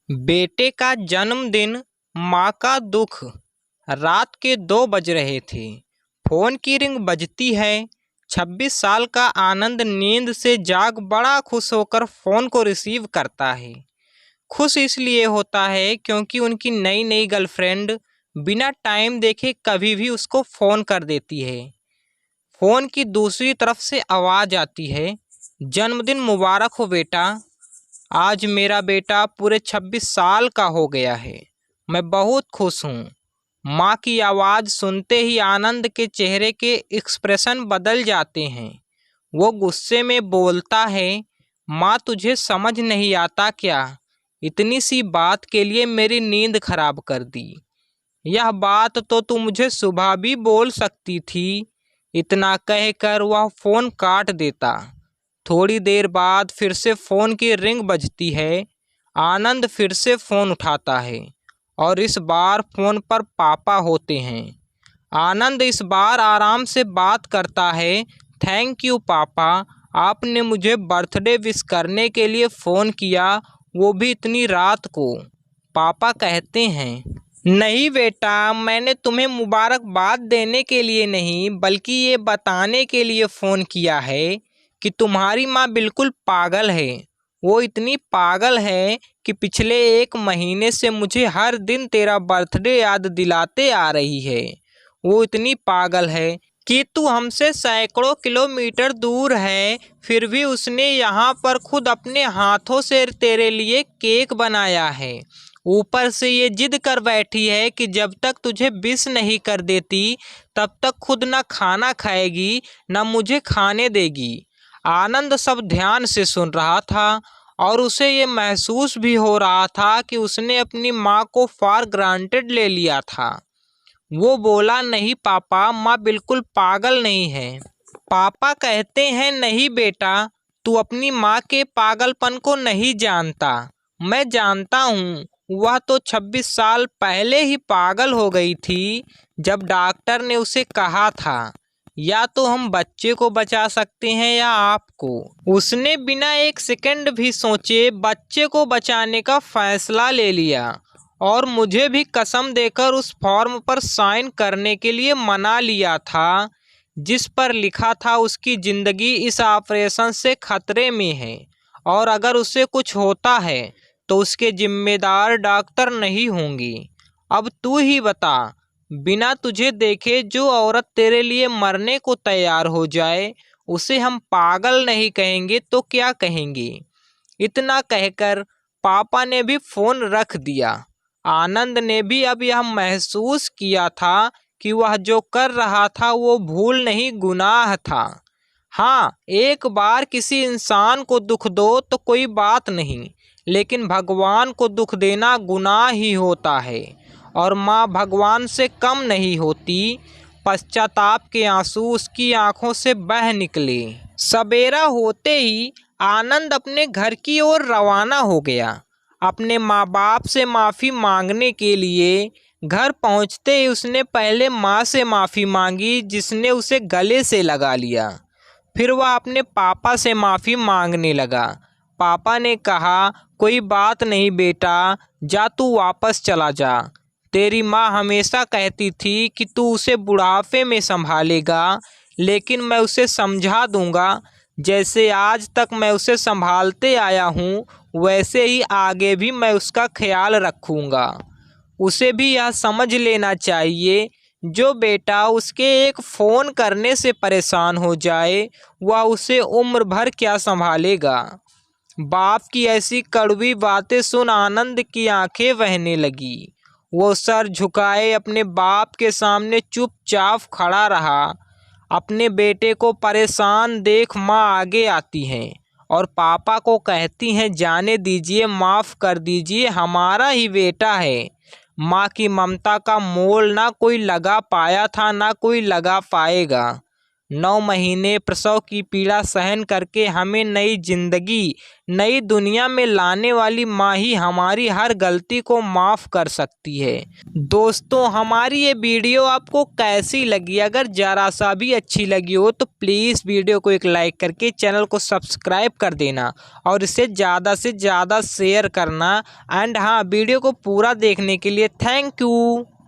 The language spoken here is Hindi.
बेटे का जन्मदिन, माँ का दुख। रात के 2 बज रहे थे। फोन की रिंग बजती है। 26 साल का आनंद नींद से जाग बड़ा खुश होकर फोन को रिसीव करता है। खुश इसलिए होता है क्योंकि उनकी नई नई गर्लफ्रेंड बिना टाइम देखे कभी भी उसको फोन कर देती है। फोन की दूसरी तरफ से आवाज आती है, जन्मदिन मुबारक हो बेटा। आज मेरा बेटा पूरे 26 साल का हो गया है। मैं बहुत खुश हूँ। माँ की आवाज़ सुनते ही आनंद के चेहरे के एक्सप्रेशन बदल जाते हैं। वो गुस्से में बोलता है, माँ तुझे समझ नहीं आता क्या? इतनी सी बात के लिए मेरी नींद खराब कर दी। यह बात तो तू मुझे सुबह भी बोल सकती थी। इतना कहकर वह फ़ोन काट देता। थोड़ी देर बाद फिर से फ़ोन की रिंग बजती है। आनंद फिर से फ़ोन उठाता है और इस बार फ़ोन पर पापा होते हैं। आनंद इस बार आराम से बात करता है, थैंक यू पापा, आपने मुझे बर्थडे विश करने के लिए फ़ोन किया, वो भी इतनी रात को। पापा कहते हैं, नहीं बेटा, मैंने तुम्हें मुबारकबाद देने के लिए नहीं बल्कि ये बताने के लिए फ़ोन किया है कि तुम्हारी माँ बिल्कुल पागल है। वो इतनी पागल है कि पिछले 1 महीने से मुझे हर दिन तेरा बर्थडे याद दिलाते आ रही है। वो इतनी पागल है कि तू हमसे सैकड़ों किलोमीटर दूर है, फिर भी उसने यहाँ पर खुद अपने हाथों से तेरे लिए केक बनाया है। ऊपर से ये जिद कर बैठी है कि जब तक तुझे विश नहीं कर देती तब तक खुद ना खाना खाएगी ना मुझे खाने देगी। आनंद सब ध्यान से सुन रहा था और उसे ये महसूस भी हो रहा था कि उसने अपनी माँ को फॉर ग्रांटेड ले लिया था। वो बोला, नहीं पापा, माँ बिल्कुल पागल नहीं है। पापा कहते हैं, नहीं बेटा, तू अपनी माँ के पागलपन को नहीं जानता। मैं जानता हूँ, वह तो 26 साल पहले ही पागल हो गई थी जब डॉक्टर ने उसे कहा था या तो हम बच्चे को बचा सकते हैं या आपको। उसने बिना 1 सेकंड भी सोचे बच्चे को बचाने का फैसला ले लिया और मुझे भी कसम देकर उस फॉर्म पर साइन करने के लिए मना लिया था जिस पर लिखा था उसकी ज़िंदगी इस ऑपरेशन से खतरे में है और अगर उसे कुछ होता है तो उसके जिम्मेदार डॉक्टर नहीं होंगी। अब तू ही बता, बिना तुझे देखे जो औरत तेरे लिए मरने को तैयार हो जाए उसे हम पागल नहीं कहेंगे तो क्या कहेंगे? इतना कहकर पापा ने भी फ़ोन रख दिया। आनंद ने भी अब यह महसूस किया था कि वह जो कर रहा था वो भूल नहीं, गुनाह था। हाँ, एक बार किसी इंसान को दुख दो तो कोई बात नहीं, लेकिन भगवान को दुख देना गुनाह ही होता है और माँ भगवान से कम नहीं होती। पश्चाताप के आंसू उसकी आंखों से बह निकले। सवेरा होते ही आनंद अपने घर की ओर रवाना हो गया, अपने माँ बाप से माफ़ी मांगने के लिए। घर पहुँचते ही उसने पहले माँ से माफ़ी मांगी जिसने उसे गले से लगा लिया। फिर वह अपने पापा से माफ़ी मांगने लगा। पापा ने कहा, कोई बात नहीं बेटा, जा तू वापस चला जा। तेरी माँ हमेशा कहती थी कि तू उसे बुढ़ापे में संभालेगा, लेकिन मैं उसे समझा दूंगा। जैसे आज तक मैं उसे संभालते आया हूँ वैसे ही आगे भी मैं उसका ख्याल रखूँगा। उसे भी यह समझ लेना चाहिए, जो बेटा उसके एक फ़ोन करने से परेशान हो जाए वह उसे उम्र भर क्या संभालेगा। बाप की ऐसी कड़वी बातें सुन आनंद की आंखें बहने लगी। वो सर झुकाए अपने बाप के सामने चुपचाप खड़ा रहा। अपने बेटे को परेशान देख माँ आगे आती हैं और पापा को कहती हैं, जाने दीजिए, माफ़ कर दीजिए, हमारा ही बेटा है। माँ की ममता का मोल ना कोई लगा पाया था ना कोई लगा पाएगा। 9 महीने प्रसव की पीड़ा सहन करके हमें नई जिंदगी, नई दुनिया में लाने वाली माँ ही हमारी हर गलती को माफ़ कर सकती है। दोस्तों, हमारी ये वीडियो आपको कैसी लगी? अगर ज़रा सा भी अच्छी लगी हो तो प्लीज़ वीडियो को एक लाइक करके चैनल को सब्सक्राइब कर देना और इसे ज़्यादा से ज़्यादा शेयर करना। एंड हाँ, वीडियो को पूरा देखने के लिए थैंक यू।